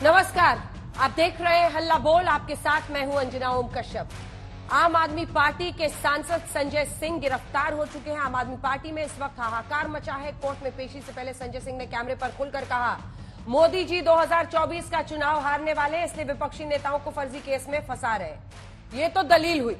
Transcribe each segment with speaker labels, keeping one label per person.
Speaker 1: नमस्कार, आप देख रहे हैं हल्ला बोल। आपके साथ मैं हूं अंजना ओम कश्यप। आम आदमी पार्टी के सांसद संजय सिंह गिरफ्तार हो चुके हैं। आम आदमी पार्टी में इस वक्त हाहाकार मचा है। कोर्ट में पेशी से पहले संजय सिंह ने कैमरे पर खुलकर कहा, मोदी जी 2024 का चुनाव हारने वाले, इसलिए विपक्षी नेताओं को फर्जी केस में फंसा रहे। ये तो दलील हुई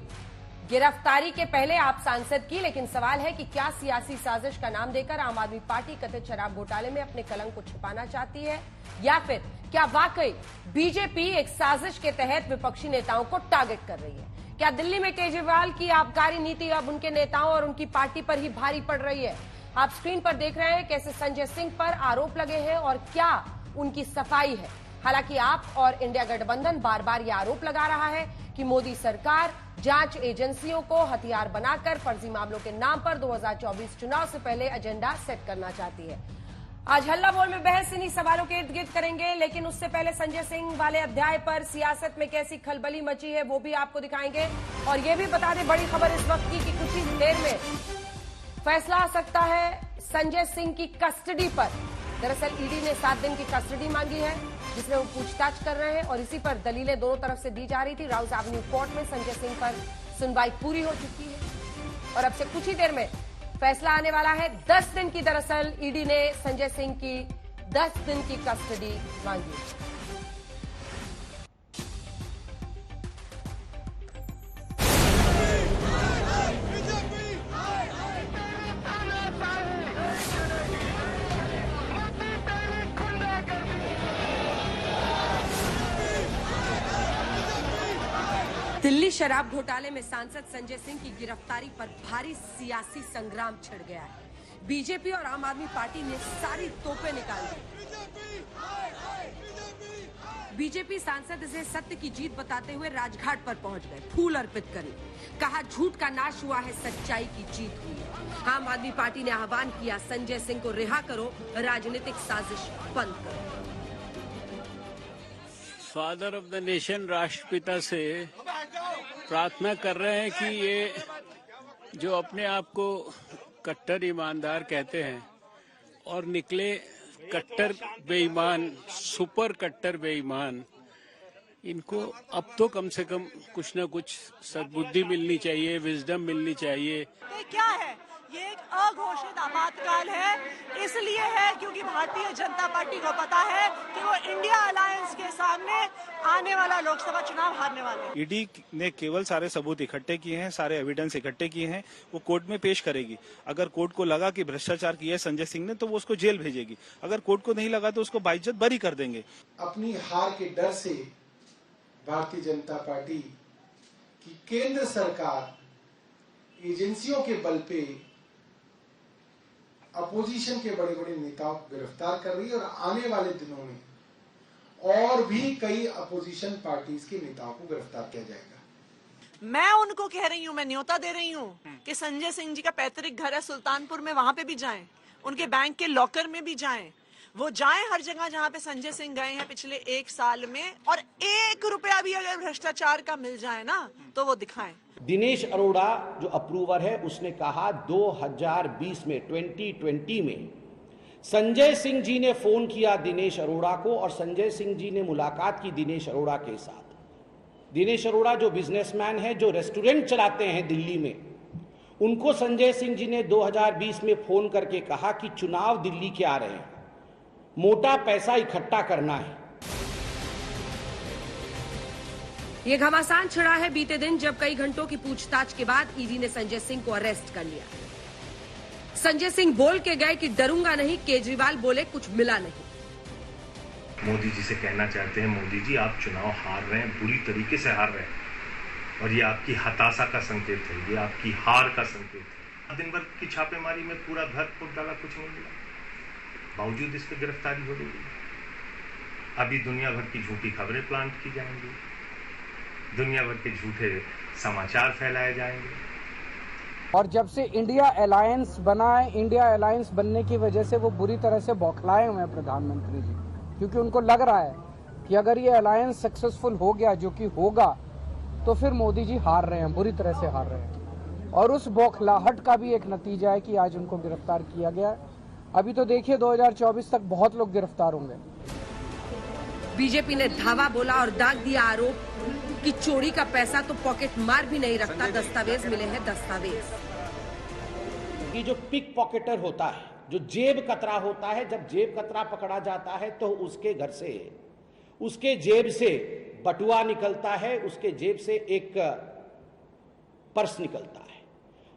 Speaker 1: गिरफ्तारी के पहले आप सांसद की, लेकिन सवाल है कि क्या सियासी साजिश का नाम देकर आम आदमी पार्टी कथित शराब घोटाले में अपने कलंक को छुपाना चाहती है, या फिर क्या वाकई बीजेपी एक साजिश के तहत विपक्षी नेताओं को टारगेट कर रही है? क्या दिल्ली में केजरीवाल की आबकारी नीति अब उनके नेताओं और उनकी पार्टी पर ही भारी पड़ रही है? आप स्क्रीन पर देख रहे हैं कैसे संजय सिंह पर आरोप लगे हैं और क्या उनकी सफाई है। हालांकि आप और इंडिया गठबंधन बार बार यह आरोप लगा रहा है कि मोदी सरकार जांच एजेंसियों को हथियार बनाकर फर्जी मामलों के नाम पर 2024 चुनाव से पहले एजेंडा सेट करना चाहती है। आज हल्ला बोल में बहस इन्हीं सवालों के इर्द गिर्द करेंगे, लेकिन उससे पहले संजय सिंह वाले अध्याय पर सियासत में कैसी खलबली मची है वो भी आपको दिखाएंगे। और ये भी बता दें, बड़ी खबर इस वक्त की कि कुछ ही देर में फैसला आ सकता है संजय सिंह की कस्टडी पर। दरअसल ईडी ने 7 दिन की कस्टडी मांगी है, जिसमें वो पूछताछ कर रहे हैं और इसी पर दलीलें दोनों तरफ से दी जा रही थी। राउस एवेन्यू कोर्ट में संजय सिंह पर सुनवाई पूरी हो चुकी है और अब से कुछ ही देर में फैसला आने वाला है। 10 दिन की दरअसल ईडी ने संजय सिंह की 10 दिन की कस्टडी मांगी। दिल्ली शराब घोटाले में सांसद संजय सिंह की गिरफ्तारी पर भारी सियासी संग्राम छिड़ गया है। बीजेपी और आम आदमी पार्टी ने सारी तोपें निकाल दी। बीजेपी सांसद इसे सत्य की जीत बताते हुए राजघाट पर पहुंच गए, फूल अर्पित करे। कहा, झूठ का नाश हुआ है, सच्चाई की जीत हुई है। आम आदमी पार्टी ने आह्वान किया, संजय सिंह को रिहा करो, राजनीतिक साजिश बंद करो।
Speaker 2: फादर ऑफ द नेशन राष्ट्रपिता से प्रार्थना कर रहे हैं कि ये जो अपने आप को कट्टर ईमानदार कहते हैं और निकले कट्टर बेईमान, सुपर कट्टर बेईमान, इनको अब तो कम से कम कुछ न कुछ सद्बुद्धि मिलनी चाहिए, विजडम मिलनी चाहिए।
Speaker 3: ये क्या है? ये एक अघोषित आपातकाल है। इसलिए है क्योंकि भारतीय जनता पार्टी को पता है कि वो इंडिया अलायंस के सामने आने वाला लोकसभा चुनाव हारने वाले हैं।
Speaker 4: ईडी ने केवल सारे सबूत इकट्ठे किए हैं, सारे एविडेंस इकट्ठे किए हैं, वो कोर्ट में पेश करेगी। अगर कोर्ट को लगा कि भ्रष्टाचार किया है संजय सिंह ने, तो वो उसको जेल भेजेगी। अगर कोर्ट को नहीं लगा तो उसको बाइज्जत बरी कर देंगे।
Speaker 5: अपनी हार के डर से भारतीय जनता पार्टी की केंद्र सरकार एजेंसियों के बल पे अपोजिशन के बड़े बड़े नेताओं को गिरफ्तार कर रही है और आने वाले दिनों में और भी कई अपोजिशन पार्टीज के नेताओं को गिरफ्तार किया जाएगा।
Speaker 3: मैं उनको कह रही हूँ, मैं न्योता दे रही हूँ कि संजय सिंह जी का पैतृक घर है सुल्तानपुर में, वहां पे भी जाएं, उनके बैंक के लॉकर में भी जाएं, वो जाएं हर जगह जहां पे संजय सिंह गए हैं पिछले 1 साल में, और 1 रुपया भी अगर भ्रष्टाचार का मिल जाए ना तो वो दिखाएं।
Speaker 6: दिनेश अरोड़ा जो अप्रूवर है, उसने कहा 2020 में 2020 में संजय सिंह जी ने फोन किया दिनेश अरोड़ा को और संजय सिंह जी ने मुलाकात की दिनेश अरोड़ा के साथ। दिनेश अरोड़ा जो बिजनेसमैन है, जो रेस्टोरेंट चलाते हैं दिल्ली में, उनको संजय सिंह जी ने 2020 में फोन करके कहा कि चुनाव दिल्ली के आ रहे हैं, मोटा पैसा इकट्ठा करना है।
Speaker 1: ये घमासान छिड़ा है बीते दिन, जब कई घंटों की पूछताछ के बाद ईडी ने संजय सिंह को अरेस्ट कर लिया। संजय सिंह बोल के गए कि डरूंगा नहीं, केजरीवाल बोले कुछ मिला नहीं।
Speaker 7: मोदी जी से कहना चाहते हैं, मोदी जी आप चुनाव हार रहे हैं, बुरी तरीके से हार रहे हैं और ये आपकी हताशा का संकेत है, ये आपकी हार का संकेत है। दिन भर की छापेमारी में पूरा घर फूट डाला, कुछ नहीं मिला, बावजूद इसकी गिरफ्तारी हो रही है। अभी दुनिया भर की झूठी खबरें प्लांट की जाएंगी, दुनिया भर के झूठे समाचार फैलाए जाएंगे।
Speaker 8: और जब से इंडिया अलायंस बना है, इंडिया अलायंस बनने की वजह से वो बुरी तरह से बौखलाए हुए हैं प्रधानमंत्री जी, क्योंकि उनको लग रहा है कि अगर ये अलायंस सक्सेसफुल हो गया, जो कि होगा, तो फिर मोदी जी हार रहे हैं, बुरी तरह से हार रहे हैं। और उस बौखलाहट का भी एक नतीजा है कि आज उनको गिरफ्तार किया गया। अभी तो देखिए 2024 तक बहुत लोग गिरफ्तार होंगे।
Speaker 1: बीजेपी ने धावा बोला और दाग दिया आरोप कि चोरी का पैसा तो पॉकेट मार भी नहीं रखता, दस्तावेज मिले हैं दस्तावेज।
Speaker 6: ये जो पिक पॉकेटर होता है, जो जेब कतरा होता है, जब जेब कतरा पकड़ा जाता है तो उसके घर से, उसके जेब से बटुआ निकलता है, उसके जेब से एक पर्स निकलता है।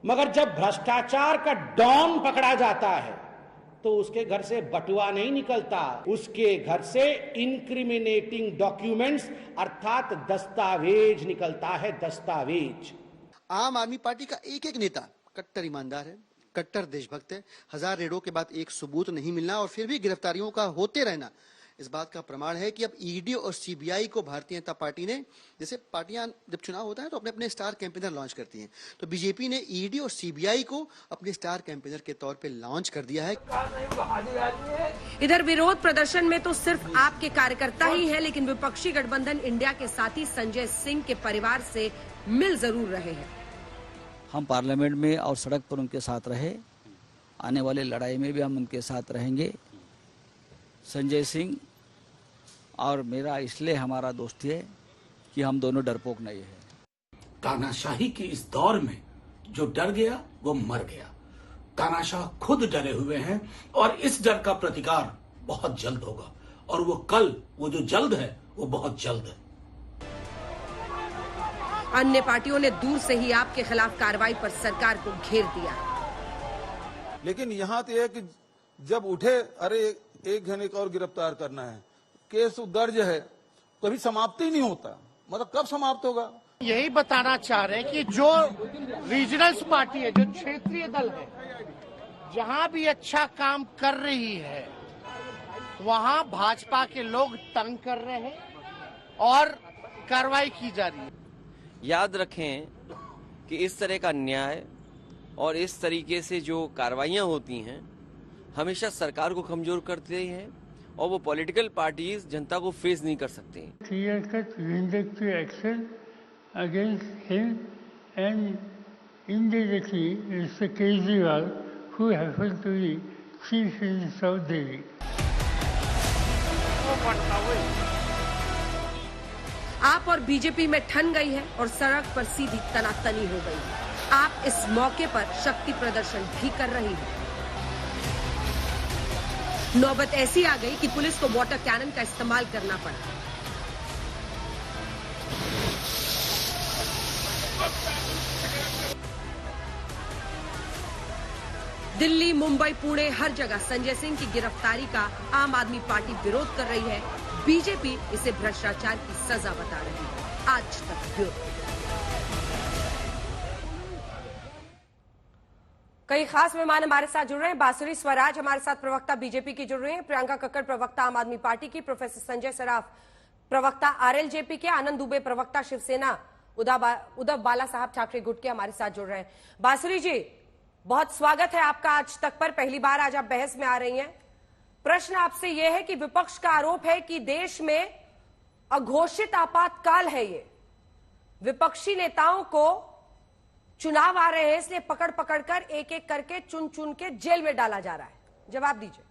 Speaker 6: मगर जब भ्रष्टाचार का डॉन पकड़ा जाता है तो उसके घर से बटुआ नहीं निकलता, उसके घर से इंक्रिमिनेटिंग डॉक्यूमेंट्स अर्थात दस्तावेज निकलता है, दस्तावेज।
Speaker 9: आम आदमी पार्टी का एक एक नेता कट्टर ईमानदार है, कट्टर देशभक्त है। 1000 रेडों के बाद एक सबूत नहीं मिलना और फिर भी गिरफ्तारियों का होते रहना इस बात का प्रमाण है कि अब ईडी और सीबीआई को भारतीय जनता पार्टी ने, जैसे पार्टियां जब चुनाव होता है तो अपने अपने स्टार कैंपेनर लॉन्च करती हैं, तो बीजेपी ने ईडी और सीबीआई को अपने स्टार कैंपेनर के तौर पे लॉन्च कर दिया है।
Speaker 1: इधर विरोध प्रदर्शन में तो सिर्फ आपके कार्यकर्ता ही है, लेकिन विपक्षी गठबंधन इंडिया के साथी संजय सिंह के परिवार से मिल जरूर रहे हैं।
Speaker 10: हम पार्लियामेंट में और सड़क पर उनके साथ रहे, आने वाले लड़ाई में भी हम उनके साथ रहेंगे। संजय सिंह और मेरा इसलिए हमारा दोस्ती है कि हम दोनों डरपोक नहीं है।
Speaker 11: तानाशाही की इस दौर में जो डर गया वो मर गया। तानाशाह खुद डरे हुए हैं और इस डर का प्रतिकार बहुत जल्द होगा, और वो जो जल्द है वो बहुत जल्द है।
Speaker 1: अन्य पार्टियों ने दूर से ही आपके खिलाफ कार्रवाई पर सरकार को घेर दिया,
Speaker 12: लेकिन यहाँ तो एक जब उठे, अरे एक घंटे को और गिरफ्तार करना है, केस दर्ज है, कभी समाप्ति नहीं होता, मतलब कब समाप्त होगा।
Speaker 13: यही बताना चाह रहे हैं कि जो रीजनल पार्टी है, जो क्षेत्रीय दल है, जहां भी अच्छा काम कर रही है वहां भाजपा के लोग तंग कर रहे हैं और कार्रवाई की जा रही है।
Speaker 14: याद रखें कि इस तरह का न्याय और इस तरीके से जो कार्रवाइयां होती हैं हमेशा सरकार को कमजोर करते हैं और वो पॉलिटिकल पार्टीज जनता को फेस नहीं कर सकती।
Speaker 15: clear-cut vindictive action against him, and indirectly Mr. Kejriwal, who happened to be Chief Minister of Delhi.
Speaker 1: आप और बीजेपी में ठन गई है और सड़क पर सीधी तनातनी हो गई। आप इस मौके पर शक्ति प्रदर्शन भी कर रही है। नौबत ऐसी आ गई कि पुलिस को वाटर कैनन का इस्तेमाल करना पड़ा। दिल्ली, मुंबई, पुणे, हर जगह संजय सिंह की गिरफ्तारी का आम आदमी पार्टी विरोध कर रही है। बीजेपी इसे भ्रष्टाचार की सजा बता रही है। आज तक ब्यूरो। कई खास मेहमान हमारे साथ जुड़ रहे हैं। बांसुरी स्वराज हमारे साथ प्रवक्ता बीजेपी की जुड़ रही हैं, प्रियंका कक्कड़ प्रवक्ता आम आदमी पार्टी की, प्रोफेसर संजय सराफ प्रवक्ता आरएलजेपी के, आनंद दुबे प्रवक्ता शिवसेना, उद्धव बाला साहब ठाकरे गुट के हमारे साथ जुड़ रहे हैं। बांसुरी जी, बहुत स्वागत है आपका आज तक पर। पहली बार आज आप बहस में आ रही हैं। प्रश्न आपसे यह है कि विपक्ष का आरोप है कि देश में अघोषित आपातकाल है। ये विपक्षी नेताओं को चुनाव आ रहे हैं इसलिए पकड़ पकड़ कर एक एक करके चुन चुन के जेल में डाला जा रहा है। जवाब दीजिए।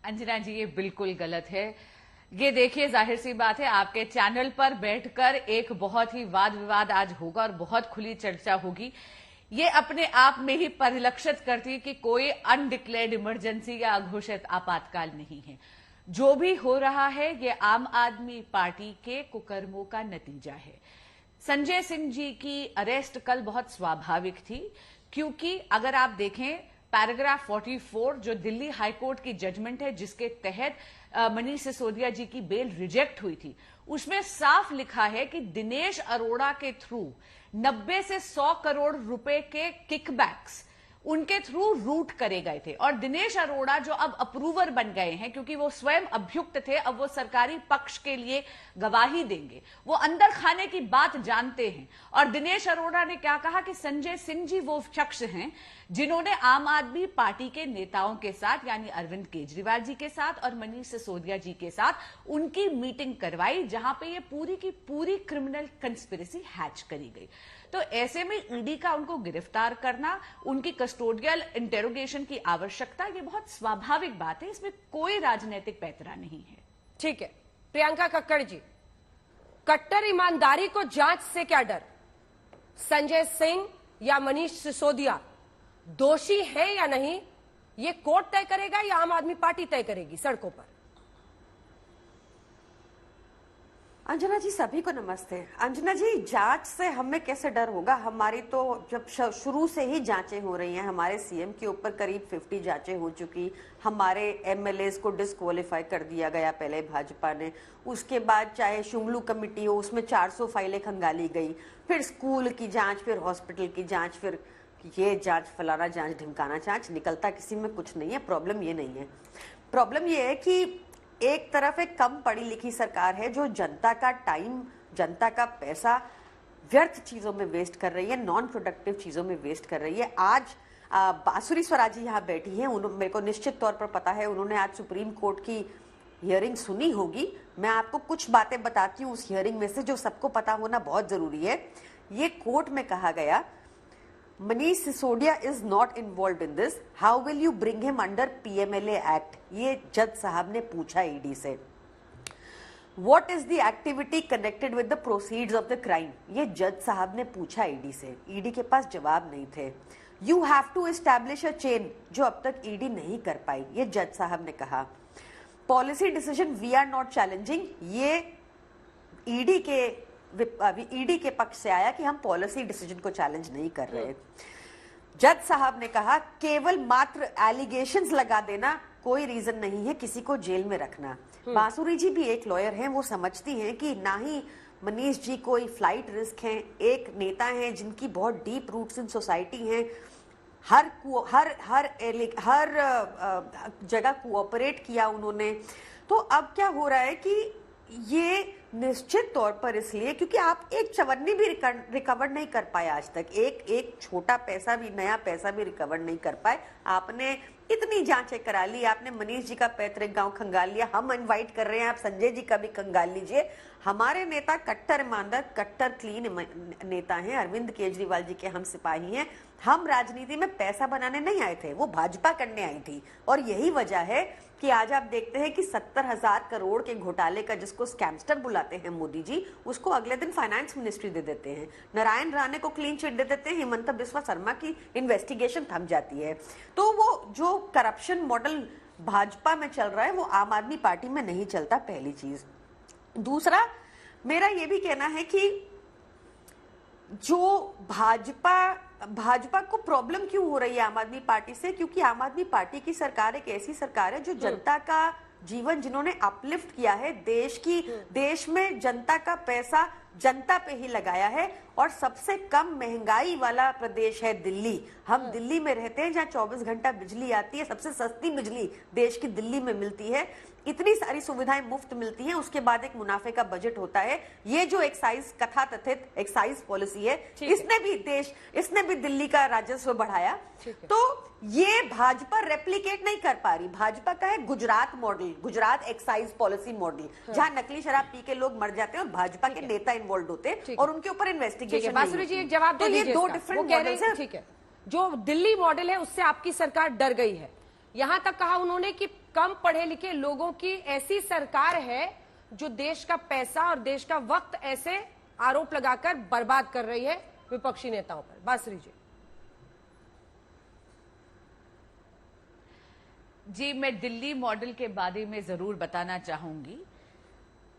Speaker 16: अंजना जी, ये बिल्कुल गलत है। ये देखिए, जाहिर सी बात है, आपके चैनल पर बैठकर एक बहुत ही वाद विवाद आज होगा और बहुत खुली चर्चा होगी। ये अपने आप में ही परिलक्षित करती है कि कोई अनडिक्लेयर्ड इमरजेंसी या अघोषित आपातकाल नहीं है। जो भी हो रहा है ये आम आदमी पार्टी के कुकर्मों का नतीजा है। संजय सिंह जी की अरेस्ट कल बहुत स्वाभाविक थी, क्योंकि अगर आप देखें पैराग्राफ 44 जो दिल्ली हाईकोर्ट की जजमेंट है जिसके तहत मनीष सिसोदिया जी की बेल रिजेक्ट हुई थी, उसमें साफ लिखा है कि दिनेश अरोड़ा के थ्रू 90 से 100 करोड़ रुपए के किकबैक्स उनके थ्रू रूट करे गए थे। और दिनेश अरोड़ा जो अब अप्रूवर बन गए हैं, क्योंकि वो स्वयं अभियुक्त थे, अब वो सरकारी पक्ष के लिए गवाही देंगे, वो अंदर खाने की बात जानते हैं। और दिनेश अरोड़ा ने क्या कहा कि संजय सिंह जी वो शख्स हैं जिन्होंने आम आदमी पार्टी के नेताओं के साथ, यानी अरविंद केजरीवाल जी के साथ और मनीष सिसोदिया जी के साथ उनकी मीटिंग करवाई, जहां पे ये पूरी की पूरी क्रिमिनल कंस्पिरेसी हैच करी गई। तो ऐसे में ईडी का उनको गिरफ्तार करना, उनकी कस्टोडियल इंटेरोगेशन की आवश्यकता, ये बहुत स्वाभाविक बात है, इसमें कोई राजनीतिक पैंतरा नहीं है।
Speaker 1: ठीक है, प्रियंका कक्कड़ जी, कट्टर ईमानदारी को जांच से क्या डर? संजय सिंह या मनीष सिसोदिया दोषी है या नहीं, ये कोर्ट तय करेगा या आम आदमी पार्टी तय करेगी सड़कों पर?
Speaker 17: अंजना जी, सभी को नमस्ते। अंजना जी, जांच से हमें कैसे डर होगा? हमारी तो जब शुरू से ही जांचें हो रही हैं, हमारे सीएम के ऊपर करीब 50 जांचें हो चुकी, हमारे एमएलएस को डिस्क्वालीफाई कर दिया गया पहले भाजपा ने, उसके बाद चाहे शुंगलू कमेटी हो उसमें 400 फाइलें खंगाली गई, फिर स्कूल की जांच, फिर हॉस्पिटल की जांच, फिर ये जांच, फलाना जांच, ढिमकाना जांच, निकलता किसी में कुछ नहीं है। प्रॉब्लम ये नहीं है, प्रॉब्लम ये है कि एक तरफ एक कम पढ़ी लिखी सरकार है जो जनता का टाइम, जनता का पैसा व्यर्थ चीजों में वेस्ट कर रही है, नॉन प्रोडक्टिव चीजों में वेस्ट कर रही है। आज बांसुरी स्वराज जी यहाँ बैठी हैं, मेरे को निश्चित तौर पर पता है उन्होंने आज सुप्रीम कोर्ट की हियरिंग सुनी होगी। मैं आपको कुछ बातें बताती हूँ उस हियरिंग में से जो सबको पता होना बहुत जरूरी है। ये कोर्ट में कहा गया, Manish Sisodia is not involve in this, how will you bring him under PMLA act? ये जज साहब ने पूछा ईडी से। What is the activity connected with the proceeds of the crime? ये जज साहब ने पूछा ईडी से, ईडी के पास जवाब नहीं थे। You have to establish a chain, जो अब तक ईडी नहीं कर पाई, ये जज साहब ने कहा। Policy decision we are not challenging, ये ईडी के पक्ष से आया कि हम पॉलिसी डिसीजन को चैलेंज नहीं कर रहे। जज साहब ने कहा केवल मात्र एलिगेशंस लगा देना कोई रीजन नहीं है किसी को जेल में रखना। बांसुरी जी भी एक लॉयर हैं, वो समझती हैं कि ना ही मनीष जी कोई फ्लाइट रिस्क हैं, एक नेता हैं जिनकी बहुत डीप रूट्स इन सोसाइटी हैं, हर जगह कोऑपरेट किया उन्होंने। तो अब क्या हो रहा है कि ये निश्चित तौर पर इसलिए क्योंकि आप एक चवन्नी भी रिकवर नहीं कर पाए आज तक, एक छोटा पैसा भी, नया पैसा भी रिकवर नहीं कर पाए। आपने इतनी जांचें करा ली, आपने मनीष जी का पैतृक गांव खंगाल लिया, हम इनवाइट कर रहे हैं आप संजय जी का भी खंगाल लीजिए। हमारे नेता कट्टर ईमानदार, कट्टर क्लीन नेता हैं, अरविंद केजरीवाल जी के हम सिपाही हैं। हम राजनीति में पैसा बनाने नहीं आए थे, वो भाजपा करने आई थी। और यही वजह है कि आज आप देखते हैं कि 70,000 करोड़ के घोटाले का, जिसको स्कैमस्टर बुलाते हैं मोदी जी, उसको अगले दिन फाइनेंस मिनिस्ट्री दे देते हैं, नारायण राणे को क्लीन चिट दे देते हैं, हिमंता बिस्वा शर्मा की इन्वेस्टिगेशन थम जाती है। तो वो जो करप्शन मॉडल भाजपा में चल रहा है वो आम आदमी पार्टी में नहीं चलता, पहली चीज। दूसरा, मेरा ये भी कहना है कि जो भाजपा को प्रॉब्लम क्यों हो रही है आम आदमी पार्टी से, क्योंकि आम आदमी पार्टी की सरकार एक ऐसी सरकार है जो जनता का जीवन, जिन्होंने अपलिफ्ट किया है, देश में जनता का पैसा जनता पे ही लगाया है। और सबसे कम महंगाई वाला प्रदेश है दिल्ली। हम दिल्ली में रहते हैं जहाँ 24 घंटा बिजली आती है, सबसे सस्ती बिजली देश की दिल्ली में मिलती है, इतनी सारी सुविधाएं मुफ्त मिलती हैं, उसके बाद एक मुनाफे का बजट होता है। ये जो एक्साइज, कथाकथित एक्साइज पॉलिसी है, इसने भी दिल्ली का राजस्व बढ़ाया। तो ये भाजपा रेप्लिकेट नहीं कर पा रही। भाजपा का है Gujarat model, Gujarat excise policy model, जहां नकली शराब पी के लोग मर जाते हैं और भाजपा के नेता इन्वॉल्व होते हैं और उनके ऊपर इन्वेस्टिगेशन।
Speaker 1: बांसुरी जी एक जवाब दे दीजिए।
Speaker 17: 2 डिफरेंट मॉडल्स हैं।
Speaker 1: ठीक है, जो दिल्ली मॉडल है उससे आपकी सरकार डर गई है, यहां तक कहा उन्होंने कि कम पढ़े लिखे लोगों की ऐसी सरकार है जो देश का पैसा और देश का वक्त ऐसे आरोप लगाकर बर्बाद कर रही है विपक्षी नेताओं पर। बांसुरी
Speaker 16: जी, मैं दिल्ली मॉडल के बारे में जरूर बताना चाहूंगी।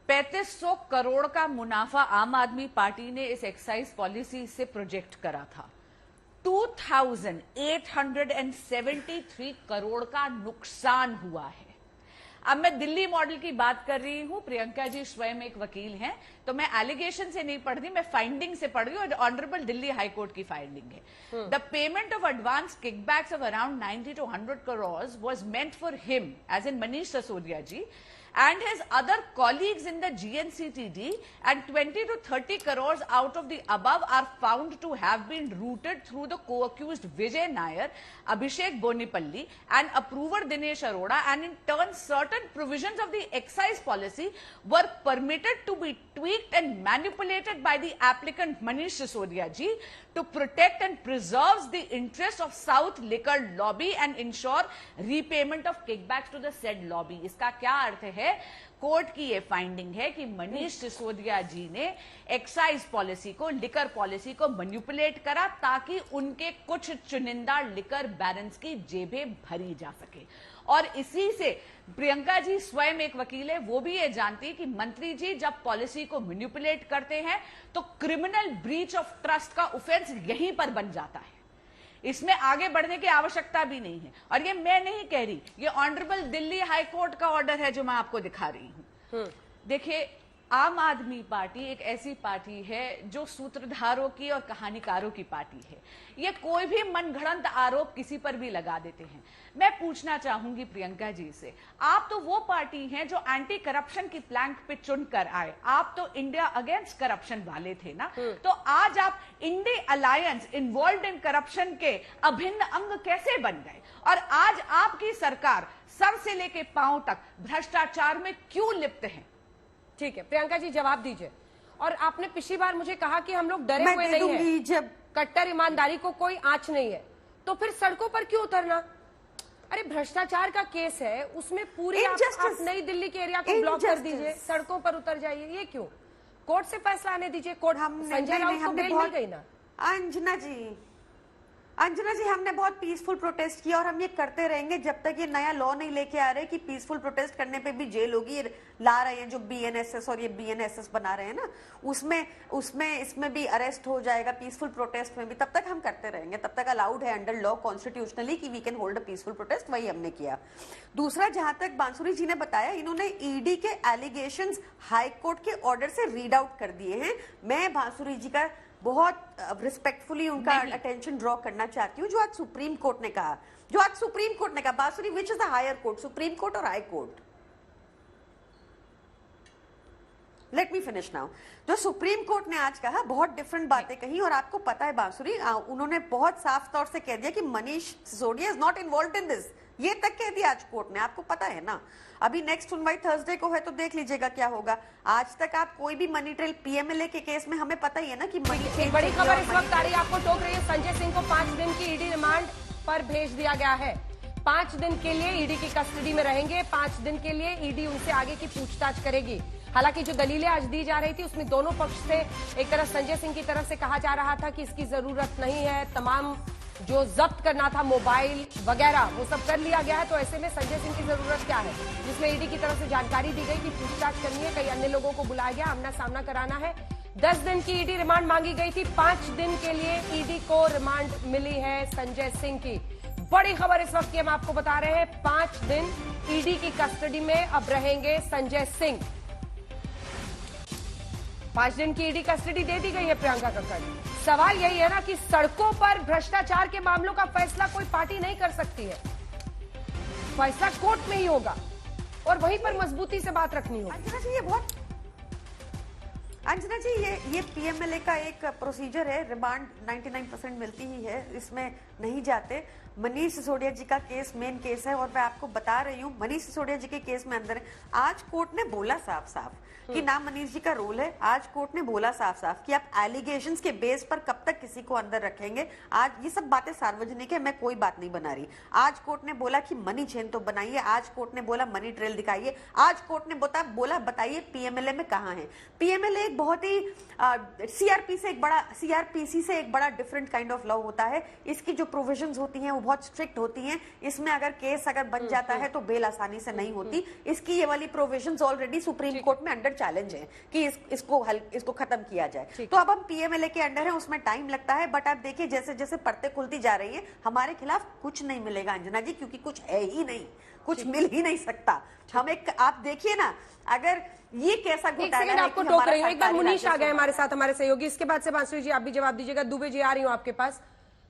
Speaker 16: 3500 करोड़ का मुनाफा आम आदमी पार्टी ने इस एक्साइज पॉलिसी से प्रोजेक्ट करा था। 2873 करोड़ का नुकसान हुआ है। अब मैं दिल्ली मॉडल की बात कर रही हूं, प्रियंका जी स्वयं एक वकील हैं, तो मैं एलिगेशन से नहीं पढ़ रही, मैं फाइंडिंग से पढ़ रही हूं। ऑनरेबल दिल्ली हाई कोर्ट की फाइंडिंग है। The payment of advance kickbacks of around 90 to 100 crores was meant for him, as in Manish Sisodia ji, and his other colleagues in the GNCTD, and 20 to 30 crores out of the above are found to have been routed through the co-accused Vijay Nair, Abhishek Bonipalli and approver Dinesh Arora, and in turn certain provisions of the excise policy were permitted to be tweaked and manipulated by the applicant Manish Sisodia ji to protect and preserve the interest of South Liquor Lobby and ensure repayment of kickbacks to the said lobby. इसका क्या अर्थ है? Court की ये finding है कि मनीष सिसोदिया जी ने excise policy को, liquor policy को मैनिपुलेट करा ताकि उनके कुछ चुनिंदा लिकर बैरन्स की जेबें भरी जा सके। और इसी से प्रियंका जी स्वयं एक वकील है, वो भी ये जानती कि मंत्री जी जब पॉलिसी को मैनिपुलेट करते हैं तो क्रिमिनल ब्रीच ऑफ ट्रस्ट का ऑफेंस यहीं पर बन जाता है। इसमें आगे बढ़ने की आवश्यकता भी नहीं है। और ये मैं नहीं कह रही, ये ऑनरेबल दिल्ली हाई कोर्ट का ऑर्डर है जो मैं आपको दिखा रही हूं। देखिए, आम आदमी पार्टी एक ऐसी पार्टी है जो सूत्रधारों की और कहानीकारों की पार्टी है। ये कोई भी मनगढ़ंत आरोप किसी पर भी लगा देते हैं। मैं पूछना चाहूंगी प्रियंका जी से, आप तो वो पार्टी हैं जो एंटी करप्शन की प्लैंक पे चुनकर आए, आप तो इंडिया अगेंस्ट करप्शन वाले थे ना, तो आज आप India alliance involve in corruption के अभिन्न अंग कैसे बन गए? और आज आपकी सरकार सर से लेके पांव तक भ्रष्टाचार में क्यों लिप्त है?
Speaker 1: ठीक है प्रियंका जी, जवाब दीजिए। और आपने पिछली बार मुझे कहा कि हम लोग डरे हुए नहीं हैं, जब कट्टर ईमानदारी को कोई आंच नहीं है, तो फिर सड़कों पर क्यों उतरना? अरे भ्रष्टाचार का केस है, उसमें पूरी आप नई दिल्ली के एरिया को ब्लॉक कर दीजिए, सड़कों पर उतर जाइए, ये क्यों? कोर्ट से फैसला आने दीजिए। कोर्ट संजय राउत को बेल मिल गई ना।
Speaker 17: अंजना जी, हमने बहुत पीसफुल प्रोटेस्ट किया और हम ये करते रहेंगे जब तक ये नया लॉ नहीं लेके आ रहे कि पीसफुल प्रोटेस्ट करने पे भी जेल होगी। ला रहे हैं जो BNSS और ये BNSS बना रहे हैं ना, इसमें भी अरेस्ट हो जाएगा, पीसफुल प्रोटेस्ट में भी। तब तक हम करते रहेंगे, तब तक अलाउड है अंडर लॉ कॉन्स्टिट्यूशनली कि we can hold a peaceful protest, वही हमने किया। दूसरा, जहां तक बांसुरी जी ने बताया, इन्होंने ED के एलिगेशंस हाई कोर्ट के ऑर्डर से रीड आउट कर दिए हैं। मैं बांसुरी जी का बहुत रिस्पेक्टफुली उनका अटेंशन ड्रॉ करना चाहती हूँ, जो आज सुप्रीम कोर्ट ने कहा, Bansuri which is the higher court, supreme court और high court? Let me finish now. जो सुप्रीम कोर्ट ने आज कहा, बहुत डिफरेंट बातें कही, और आपको पता है बांसुरी, उन्होंने बहुत साफ तौर से कह दिया कि Manish Sisodia is not involved in this. ये तक कह दिया आज कोर्ट ने, आपको पता है ना। अभी नेक्स्ट सुनवाई थर्सडे को है, तो देख लीजिएगा क्या होगा। आज तक आप कोई भी मनी ट्रेल PMLA के केस में, हमें पता ही है ना कि
Speaker 1: एक बड़ी खबर इस वक्त आ रही है, आपको टोक रही है। संजय सिंह को 5 दिन की ED रिमांड पर भेज दिया गया है। 5 दिन के लिए ED की कस्टडी में रहेंगे। 5 दिन के लिए ED उनसे आगे की पूछताछ करेगी। हालांकि जो दलीलें आज दी जा रही थी उसमें दोनों पक्ष से एक तरफ संजय सिंह की तरफ से कहा जा रहा था कि इसकी जरूरत नहीं है, तमाम जो जब्त करना था मोबाइल वगैरह वो सब कर लिया गया है, तो ऐसे में संजय सिंह की जरूरत क्या है? जिसमें ED की तरफ से जानकारी दी गई कि पूछताछ करनी है, कई अन्य लोगों को बुलाया गया, आमना सामना कराना है। 10 दिन की ED रिमांड मांगी गई थी, 5 दिन के लिए ED को रिमांड मिली है संजय सिंह की। बड़ी खबर इस वक्त की हम आपको बता रहे हैं, 5 दिन ED की कस्टडी में अब रहेंगे संजय सिंह। 5 दिन की ED कस्टडी दे दी गई है प्रियंका कक्कड़। सवाल यही है ना कि सड़कों पर भ्रष्टाचार के मामलों का फैसला कोई पार्टी नहीं कर सकती है, फैसला कोर्ट में ही होगा और वहीं पर मजबूती से बात रखनी होगी।
Speaker 17: अंजना जी, ये PMLA का एक प्रोसीजर है, रिमांड 99% मिलती ही है, इसमें नहीं जाते। मनीष सिसोदिया जी का केस मेन केस है, और मैं आपको बता रही हूँ मनीष सिसोदिया जी के केस में अंदर आज कोर्ट ने बोला साफ साफ कि ना मनीष जी का रोल है। आज कोर्ट ने बोला साफ साफ कि आप एलिगेशंस के बेस पर कब तक किसी को अंदर रखेंगे। आज ये सब बातें सार्वजनिक है, मैं कोई बात नहीं बना रही। आज कोर्ट ने बोला कि मनी चेन तो बनाइए, आज कोर्ट ने बोला मनी ट्रेल दिखाइए, आज कोर्ट ने बोला बताइए PMLA में कहाँ है। PMLA एक बहुत ही CRPC से एक बड़ा डिफरेंट काइंड ऑफ लॉ होता है। इसकी जो प्रोविजंस होती हैं वो बहुत स्ट्रिक्ट होती हैं। इसमें अगर केस बन जाता है तो बेल आसानी से नहीं होती। इसकी ये वाली प्रोविजंस ऑलरेडी सुप्रीम कोर्ट में अंडर चैलेंज है कि इसको खत्म किया जाए। तो अब हम PMLA के अंडर है, उसमें टाइम लगता है, बट आप देखिए जैसे जैसे परतें खुलती जा रही है, हमारे खिलाफ कुछ नहीं मिलेगा अंजना जी, क्योंकि कुछ है ही नहीं, कुछ मिल ही नहीं सकता। आप देखिए ना, अगर ये कैसा घोटाला है।
Speaker 1: आपको टोक रही हूँ, एक बार मुनीश आ गए हमारे साथ, हमारे सहयोगी। इसके बाद से बांसुरी जी आप भी जवाब दीजिएगा। दुबे जी आ रही हूँ आपके पास।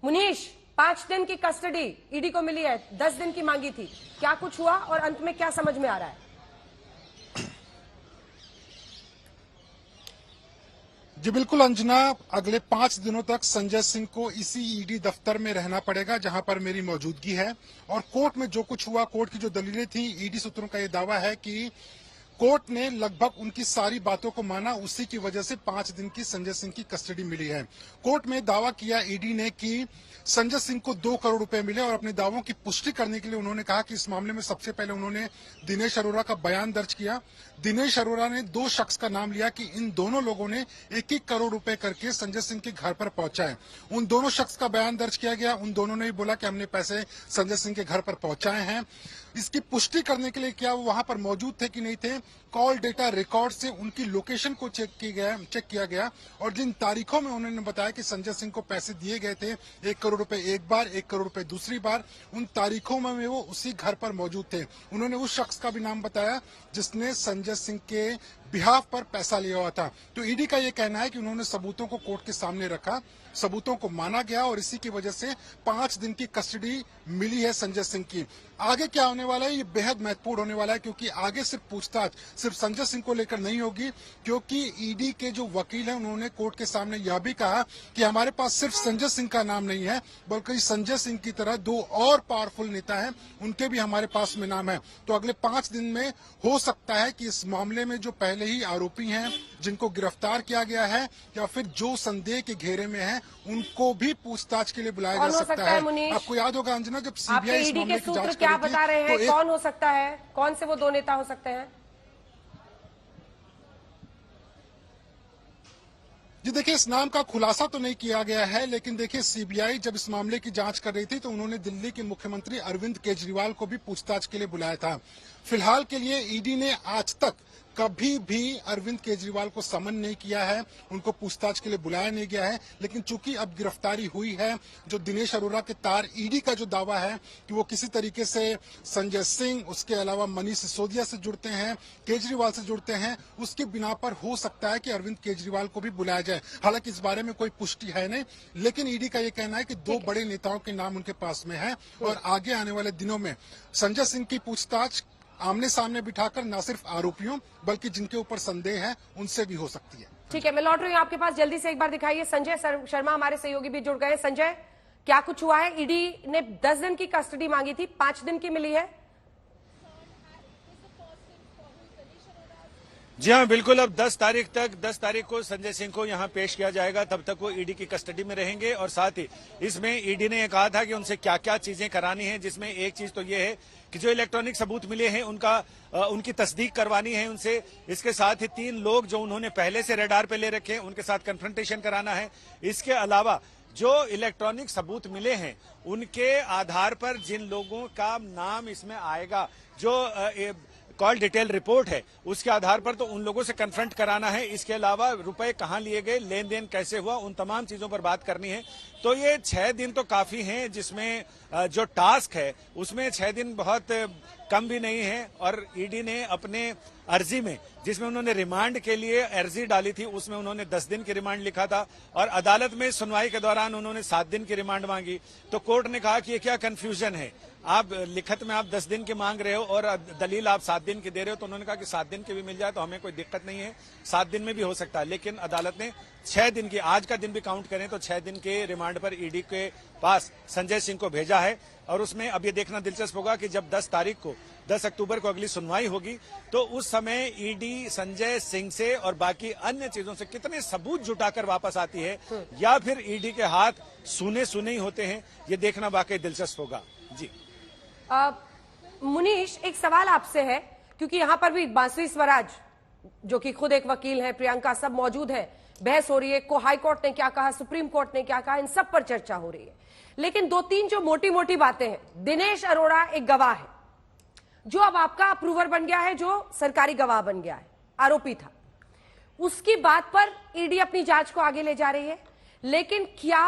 Speaker 1: मुनीश, 5 दिन की कस्टडी ED को मिली है, 10 दिन की मांगी थी, क्या कुछ हुआ और अंत में क्या समझ में आ रहा है?
Speaker 18: जी बिल्कुल अंजना, अगले 5 दिनों तक संजय सिंह को इसी ईडी दफ्तर में रहना पड़ेगा जहां पर मेरी मौजूदगी है। और कोर्ट में जो कुछ हुआ, कोर्ट की जो दलीलें थी, ईडी सूत्रों का ये दावा है कि कोर्ट ने लगभग उनकी सारी बातों को माना, उसी की वजह से 5 दिन की संजय सिंह की कस्टडी मिली है। कोर्ट में दावा किया ईडी ने कि संजय सिंह को 2 करोड़ रुपए मिले और अपने दावों की पुष्टि करने के लिए उन्होंने कहा कि इस मामले में सबसे पहले उन्होंने दिनेश अरोड़ा का बयान दर्ज किया। दिनेश अरोड़ा ने 2 शख्स का नाम लिया कि इन दोनों लोगों ने 1-1 करोड़ रुपए करके संजय सिंह के घर पर पहुंचाए। उन दोनों शख्स का बयान दर्ज किया गया। उन दोनों ने बोला कि हमने पैसे संजय सिंह के घर पर पहुंचाए हैं। इसकी पुष्टि करने के लिए क्या वो वहां पर मौजूद थे कि नहीं थे, कॉल डेटा रिकॉर्ड से उनकी लोकेशन को चेक किया गया और जिन तारीखों में उन्होंने बताया कि संजय सिंह को पैसे दिए गए थे 1 करोड़ रुपए एक बार, 1 करोड़ रुपए दूसरी बार, उन तारीखों में वो उसी घर पर मौजूद थे। उन्होंने उस शख्स का भी नाम बताया जिसने संजय सिंह के बिहाफ पर पैसा लिया हुआ था। तो ईडी का ये कहना है कि उन्होंने सबूतों को कोर्ट के सामने रखा, सबूतों को माना गया और इसी की वजह से 5 दिन की कस्टडी मिली है संजय सिंह की। आगे क्या होने वाला है, ये बेहद महत्वपूर्ण होने वाला है, क्योंकि आगे सिर्फ पूछताछ सिर्फ संजय सिंह को लेकर नहीं होगी, क्योंकि ईडी के जो वकील हैं उन्होंने कोर्ट के सामने यह भी कहा कि हमारे पास सिर्फ संजय सिंह का नाम नहीं है, बल्कि संजय सिंह की तरह 2 और पावरफुल नेता हैं, उनके भी हमारे पास में नाम है। तो अगले 5 दिन में हो सकता है कि इस मामले में जो पहले ही आरोपी हैं, जिनको गिरफ्तार किया गया है या फिर जो संदेह के घेरे में हैं, उनको भी पूछताछ के लिए बुलाया जा सकता है। आपको याद होगा अंजना, जब सीबीआई इस मामले की जांच
Speaker 1: क्या बता रहे हैं, कौन हो सकता है, कौन से वो 2 नेता हो सकते हैं?
Speaker 18: जी देखिए, इस नाम का खुलासा तो नहीं किया गया है, लेकिन देखिए सीबीआई जब इस मामले की जांच कर रही थी तो उन्होंने दिल्ली के मुख्यमंत्री अरविंद केजरीवाल को भी पूछताछ के लिए बुलाया था। फिलहाल के लिए ईडी ने आज तक कभी भी अरविंद केजरीवाल को समन नहीं किया है, उनको पूछताछ के लिए बुलाया नहीं गया है। लेकिन चूंकि अब गिरफ्तारी हुई है, जो दिनेश अरोड़ा के तार, ईडी का जो दावा है कि वो किसी तरीके से संजय सिंह, उसके अलावा मनीष सिसोदिया से जुड़ते हैं, केजरीवाल से जुड़ते हैं, उसके बिना पर हो सकता है कि अरविंद केजरीवाल को भी बुलाया जाए। हालांकि इस बारे में कोई पुष्टि है नहीं, लेकिन ईडी का ये कहना है कि 2 बड़े नेताओं के नाम उनके पास में है और आगे आने वाले दिनों में संजय सिंह की पूछताछ आमने सामने बिठाकर न सिर्फ आरोपियों बल्कि जिनके ऊपर संदेह है उनसे भी हो सकती है।
Speaker 1: ठीक है, मैं लौट रही हूँ आपके पास, जल्दी से एक बार दिखाइए। संजय शर्मा हमारे सहयोगी भी जुड़ गए। संजय, क्या कुछ हुआ है? ईडी ने 10 दिन की कस्टडी मांगी थी, 5 दिन की मिली है।
Speaker 19: जी हाँ, बिल्कुल। अब 10 तारीख को संजय सिंह को यहाँ पेश किया जाएगा, तब तक वो ईडी की कस्टडी में रहेंगे। और साथ ही इसमें ईडी ने कहा था कि उनसे क्या क्या चीजें करानी है, जिसमें एक चीज तो ये है कि जो इलेक्ट्रॉनिक सबूत मिले हैं उनकी तस्दीक करवानी है उनसे। इसके साथ ही 3 लोग जो उन्होंने पहले से रडार पे ले रखे हैं उनके साथ कन्फ्रंटेशन कराना है। इसके अलावा जो इलेक्ट्रॉनिक सबूत मिले हैं उनके आधार पर जिन लोगों का नाम इसमें आएगा, जो कॉल डिटेल रिपोर्ट है, उसके आधार पर तो उन लोगों से कन्फ्रंट कराना है। इसके अलावा रुपए कहां लिए गए, लेन देन कैसे हुआ, उन तमाम चीजों पर बात करनी है। तो ये 6 दिन तो काफी हैं, जिसमें जो टास्क है उसमें 6 दिन बहुत कम भी नहीं है। और ईडी ने अपने अर्जी में, जिसमें उन्होंने रिमांड के लिए अर्जी डाली थी, उसमें उन्होंने 10 दिन की रिमांड लिखा था और अदालत में सुनवाई के दौरान उन्होंने 7 दिन की रिमांड मांगी। तो कोर्ट ने कहा कि ये क्या कंफ्यूजन है, आप लिखत में आप 10 दिन की मांग रहे हो और दलील आप 7 दिन की दे रहे हो। तो उन्होंने कहा कि 7 दिन की भी मिल जाए तो हमें कोई दिक्कत नहीं है, 7 दिन में भी हो सकता है। लेकिन अदालत ने 6 दिन की, आज का दिन भी काउंट करें तो 6 दिन के रिमांड पर ईडी के पास संजय सिंह को भेजा है। और उसमें अब ये देखना दिलचस्प होगा कि जब 10 अक्टूबर को अगली सुनवाई होगी तो उस समय ईडी संजय सिंह से और बाकी अन्य चीजों से कितने सबूत जुटाकर वापस आती है, या फिर ईडी के हाथ सुने ही होते हैं, ये देखना वाकई दिलचस्प होगा। जी
Speaker 1: मुनीश, एक सवाल आपसे है, क्योंकि यहाँ पर भी बांसुरी स्वराज जो कि खुद एक वकील है, प्रियंका, सब मौजूद है, बहस हो रही है। को हाई कोर्ट ने क्या कहा, सुप्रीम कोर्ट ने क्या कहा, इन सब पर चर्चा हो रही है। लेकिन 2-3 जो मोटी मोटी बातें हैं, दिनेश अरोड़ा एक गवाह है जो अब आपका अप्रूवर बन गया है, जो सरकारी गवाह बन गया है, आरोपी था, उसकी बात पर ईडी अपनी जांच को आगे ले जा रही है। लेकिन क्या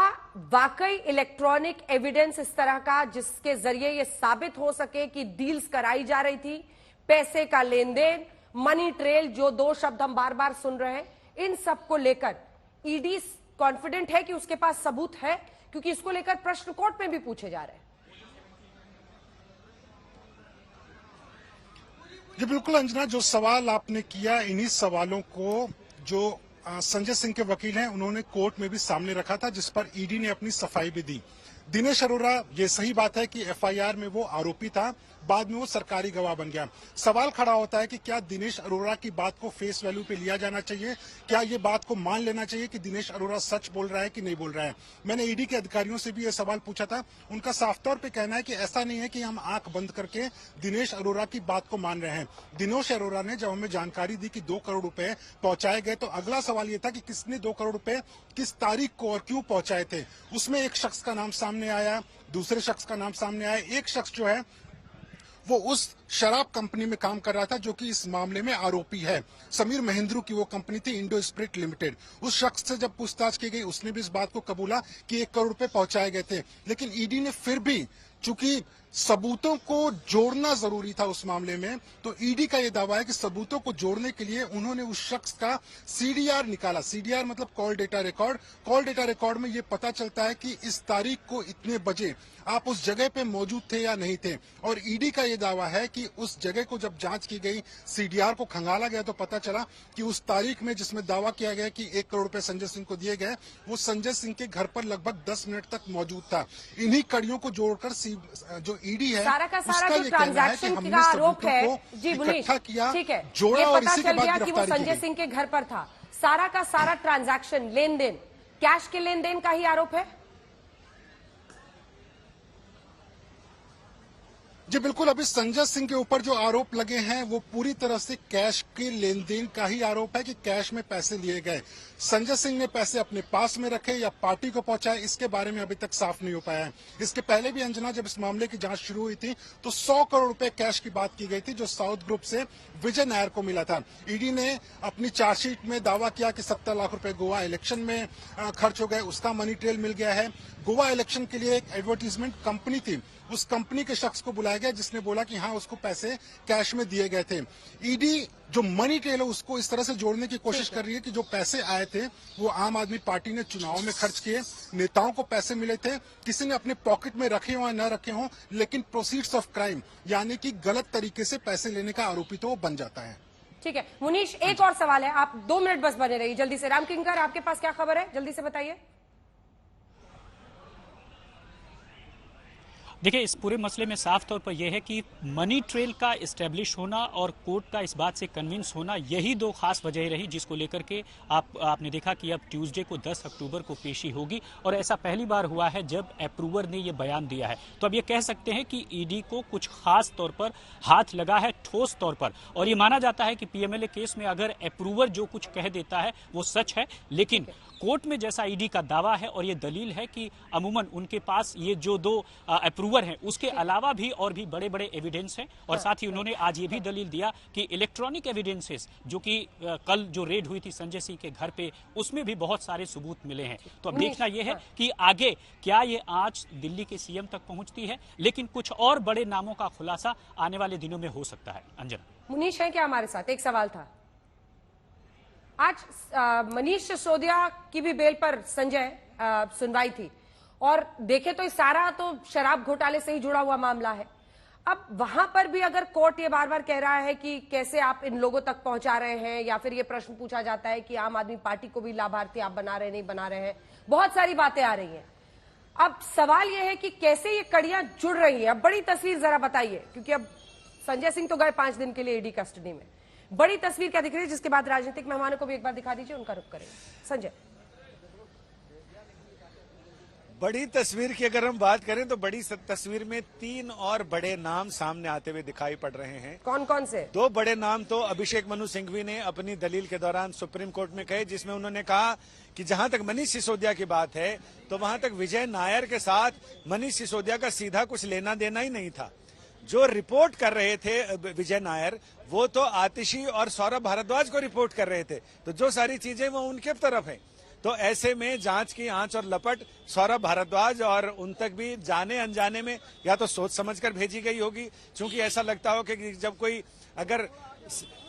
Speaker 1: वाकई इलेक्ट्रॉनिक एविडेंस इस तरह का जिसके जरिए यह साबित हो सके कि डील्स कराई जा रही थी, पैसे का लेन देन, मनी ट्रेल, जो 2 शब्द हम बार बार सुन रहे हैं, इन सब को लेकर ईडी कॉन्फिडेंट है कि उसके पास सबूत है? क्योंकि इसको लेकर प्रश्न कोर्ट में भी पूछे जा रहे हैं।
Speaker 18: जी बिल्कुल अंजना, जो सवाल आपने किया, इन्हीं सवालों को जो संजय सिंह के वकील हैं, उन्होंने कोर्ट में भी सामने रखा था, जिस पर ईडी ने अपनी सफाई भी दी। दिनेश अरोड़ा, ये सही बात है कि एफआईआर में वो आरोपी था, बाद में वो सरकारी गवाह बन गया। सवाल खड़ा होता है कि क्या दिनेश अरोड़ा की बात को फेस वैल्यू पे लिया जाना चाहिए? क्या ये बात को मान लेना चाहिए कि दिनेश अरोड़ा सच बोल रहा है कि नहीं बोल रहा है? मैंने ईडी के अधिकारियों से भी ये सवाल पूछा था। उनका साफ तौर पे कहना है कि ऐसा नहीं है कि हम आंख बंद करके दिनेश अरोड़ा की बात को मान रहे हैं। दिनेश अरोड़ा ने जब हमें जानकारी दी कि 2 करोड़ रुपए पहुंचाए गए, तो अगला सवाल ये था कि किसने 2 करोड़ रुपए किस तारीख को और क्यों पहुंचाए थे। उसमें एक शख्स का नाम सामने आया, दूसरे शख्स का नाम सामने आया। एक शख्स जो है वो उस शराब कंपनी में काम कर रहा था जो कि इस मामले में आरोपी है। समीर महेंद्रू की वो कंपनी थी, इंडो स्पिरिट लिमिटेड। उस शख्स से जब पूछताछ की गई, उसने भी इस बात को कबूला कि 1 करोड़ रुपए पहुंचाए गए थे। लेकिन ईडी ने फिर भी, चूंकि सबूतों को जोड़ना जरूरी था उस मामले में, तो ईडी का यह दावा है कि सबूतों को जोड़ने के लिए उन्होंने उस शख्स का सीडीआर निकाला। सीडीआर मतलब call data record. Call data record में ये पता चलता है कि इस तारीख को इतने बजे आप उस जगह पे मौजूद थे या नहीं थे। और ईडी का ये दावा है कि उस जगह को जब जांच की गई, सीडीआर को खंगाला गया, तो पता चला कि उस तारीख में जिसमें दावा किया गया कि 1 करोड़ रुपए संजय सिंह को दिए गए, वो संजय सिंह के घर पर लगभग 10 मिनट तक मौजूद था। इन्हीं कड़ियों को जोड़कर जो ईडी है,
Speaker 1: सारा का सारा जो
Speaker 18: उसका ये कहना है कि
Speaker 1: ट्रांजैक्शन
Speaker 18: हमने
Speaker 1: का आरोप है,
Speaker 18: सबूतों
Speaker 1: जी
Speaker 18: को
Speaker 1: मुनीश,
Speaker 18: इकट्ठा किया,
Speaker 1: ठीक है,
Speaker 18: जोड़ा
Speaker 1: ये
Speaker 18: और
Speaker 1: पता
Speaker 18: इसी के
Speaker 1: चल
Speaker 18: बाद
Speaker 1: गया कि वो
Speaker 18: गिरफ्तारी की
Speaker 1: संजय
Speaker 18: गई।
Speaker 1: सिंह के घर पर था। सारा का सारा ट्रांजैक्शन, लेन देन, कैश के लेन देन का ही आरोप है।
Speaker 18: जी बिल्कुल, अभी संजय सिंह के ऊपर जो आरोप लगे हैं वो पूरी तरह से कैश के लेन देन का ही आरोप है कि कैश में पैसे लिए गए। संजय सिंह ने पैसे अपने पास में रखे या पार्टी को पहुंचाए, इसके बारे में अभी तक साफ नहीं हो पाया है। इसके पहले भी अंजना, जब इस मामले की जांच शुरू हुई थी, तो 100 करोड़ रुपए कैश की बात की गई थी जो साउथ ग्रुप से विजय नायर को मिला था। ईडी ने अपनी चार्जशीट में दावा किया कि 70 लाख रुपए गोवा इलेक्शन में खर्च हो गए, उसका मनी ट्रेल मिल गया है। गोवा इलेक्शन के लिए एक एडवर्टीजमेंट कंपनी थी, उस कंपनी के शख्स को बुलाया गया जिसने बोला कि हाँ, उसको पैसे कैश में दिए गए थे। ईडी जो मनी ट्रेल है उसको इस तरह से जोड़ने की कोशिश कर रही है कि जो पैसे आए थे वो आम आदमी पार्टी ने चुनाव में खर्च किए, नेताओं को पैसे मिले थे, किसी ने अपने पॉकेट में रखे हो या न रखे हो, लेकिन प्रोसीड्स ऑफ क्राइम यानी कि गलत तरीके से पैसे लेने का आरोपी तो वो बन जाता है।
Speaker 1: ठीक है मुनीश, एक और सवाल है, आप 2 मिनट बस बने रहिए जल्दी से। राम किंकर, आपके पास क्या खबर है, जल्दी से बताइए।
Speaker 20: देखिए, इस पूरे मसले में साफ तौर पर यह है कि मनी ट्रेल का इस्टेब्लिश होना और कोर्ट का इस बात से कन्विंस होना, यही 2 खास वजह रही जिसको लेकर के आपने देखा कि अब ट्यूसडे को 10 अक्टूबर को पेशी होगी। और ऐसा पहली बार हुआ है जब अप्रूवर ने यह बयान दिया है। तो अब ये कह सकते हैं कि ईडी को कुछ खास तौर पर हाथ लगा है, ठोस तौर पर। और ये माना जाता है कि पीएमएलए केस में अगर अप्रूवर जो कुछ कह देता है वो सच है, लेकिन कोर्ट में जैसा ईडी का दावा है और ये दलील है कि अमूमन उनके पास ये जो 2 अप्रूवर हैं, उसके अलावा भी और भी बड़े बड़े एविडेंस हैं। और साथ ही उन्होंने आज ये भी दलील दिया कि इलेक्ट्रॉनिक एविडेंसेस जो कि कल जो रेड हुई थी संजय सिंह के घर पे, उसमें भी बहुत सारे सबूत मिले हैं। तो अब देखना यह है कि आगे क्या ये आज दिल्ली के सीएम तक पहुंचती है, लेकिन कुछ और बड़े नामों का खुलासा आने वाले दिनों में हो सकता है। अंजना,
Speaker 1: मुनीश है क्या हमारे साथ? एक सवाल था, आज मनीष सिसोदिया की भी बेल पर संजय सुनवाई थी और देखे तो सारा तो शराब घोटाले से ही जुड़ा हुआ मामला है। अब वहां पर भी अगर कोर्ट ये बार बार कह रहा है कि कैसे आप इन लोगों तक पहुंचा रहे हैं, या फिर ये प्रश्न पूछा जाता है कि आम आदमी पार्टी को भी लाभार्थी आप बना रहे नहीं बना रहे हैं, बहुत सारी बातें आ रही हैं। अब सवाल यह है कि कैसे ये कड़ियां जुड़ रही हैं। अब बड़ी तस्वीर जरा बताइए, क्योंकि अब संजय सिंह तो गए 5 दिन के लिए ईडी कस्टडी में। बड़ी तस्वीर क्या दिख रही है, जिसके बाद राजनीतिक मेहमानों को भी एक बार दिखा दीजिए, उनका रुख करेंगे। संजय,
Speaker 19: बड़ी तस्वीर की अगर हम बात करें तो बड़ी तस्वीर में 3 और बड़े नाम सामने आते हुए दिखाई पड़ रहे हैं।
Speaker 1: कौन कौन से?
Speaker 19: 2 बड़े नाम तो अभिषेक मनु सिंघवी ने अपनी दलील के दौरान सुप्रीम कोर्ट में कहे, जिसमें उन्होंने कहा कि जहां तक मनीष सिसोदिया की बात है तो वहां तक विजय नायर के साथ मनीष सिसोदिया का सीधा कुछ लेना देना ही नहीं था। जो रिपोर्ट कर रहे थे विजय नायर, वो तो आतिशी और सौरभ भारद्वाज को रिपोर्ट कर रहे थे, तो जो सारी चीजें वो उनके तरफ है। तो ऐसे में जांच की आंच और लपट सौरभ भारद्वाज और उन तक भी जाने अनजाने में या तो सोच समझकर भेजी गई होगी, क्योंकि ऐसा लगता हो कि जब कोई अगर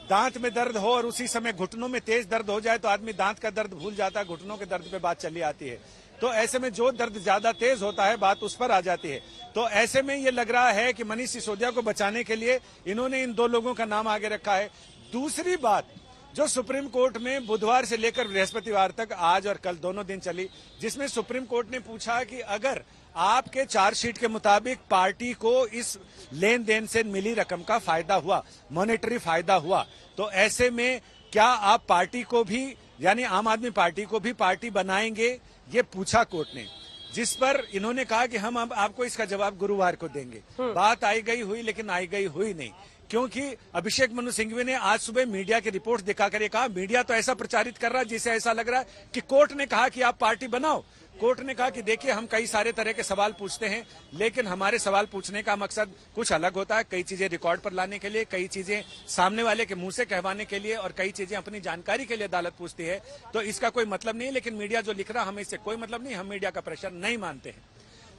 Speaker 19: दांत में दर्द हो और उसी समय घुटनों में तेज दर्द हो जाए तो आदमी दांत का दर्द भूल जाता है, घुटनों के दर्द पे बात चली आती है। तो ऐसे में जो दर्द ज्यादा तेज होता है बात उस पर आ जाती है। तो ऐसे में ये लग रहा है कि मनीष सिसोदिया को बचाने के लिए इन्होंने इन 2 लोगों का नाम आगे रखा है। दूसरी बात जो सुप्रीम कोर्ट में बुधवार से लेकर बृहस्पतिवार तक आज और कल दोनों दिन चली, जिसमें सुप्रीम कोर्ट ने पूछा कि अगर आपके चार्जशीट के मुताबिक पार्टी को इस लेन देन से मिली रकम का फायदा हुआ, मॉनेटरी फायदा हुआ, तो ऐसे में क्या आप पार्टी को भी यानी आम आदमी पार्टी को भी पार्टी बनाएंगे, ये पूछा कोर्ट ने। जिस पर इन्होंने कहा कि हम अब आपको इसका जवाब गुरुवार को देंगे। बात आई गई हुई लेकिन आई गई हुई नहीं, क्योंकि अभिषेक मनु सिंघवी ने आज सुबह मीडिया की रिपोर्ट दिखाकर ये कहा, मीडिया तो ऐसा प्रचारित कर रहा है जिसे ऐसा लग रहा है कि कोर्ट ने कहा कि आप पार्टी बनाओ। कोर्ट ने कहा कि देखिए हम कई सारे तरह के सवाल पूछते हैं, लेकिन हमारे सवाल पूछने का मकसद कुछ अलग होता है। कई चीजें रिकॉर्ड पर लाने के लिए, कई चीजें सामने वाले के मुंह से कहवाने के लिए और कई चीजें अपनी जानकारी के लिए अदालत पूछती है। तो इसका कोई मतलब नहीं, लेकिन मीडिया जो लिख रहा हमें इससे कोई मतलब नहीं, हम मीडिया का प्रेशर नहीं मानते हैं।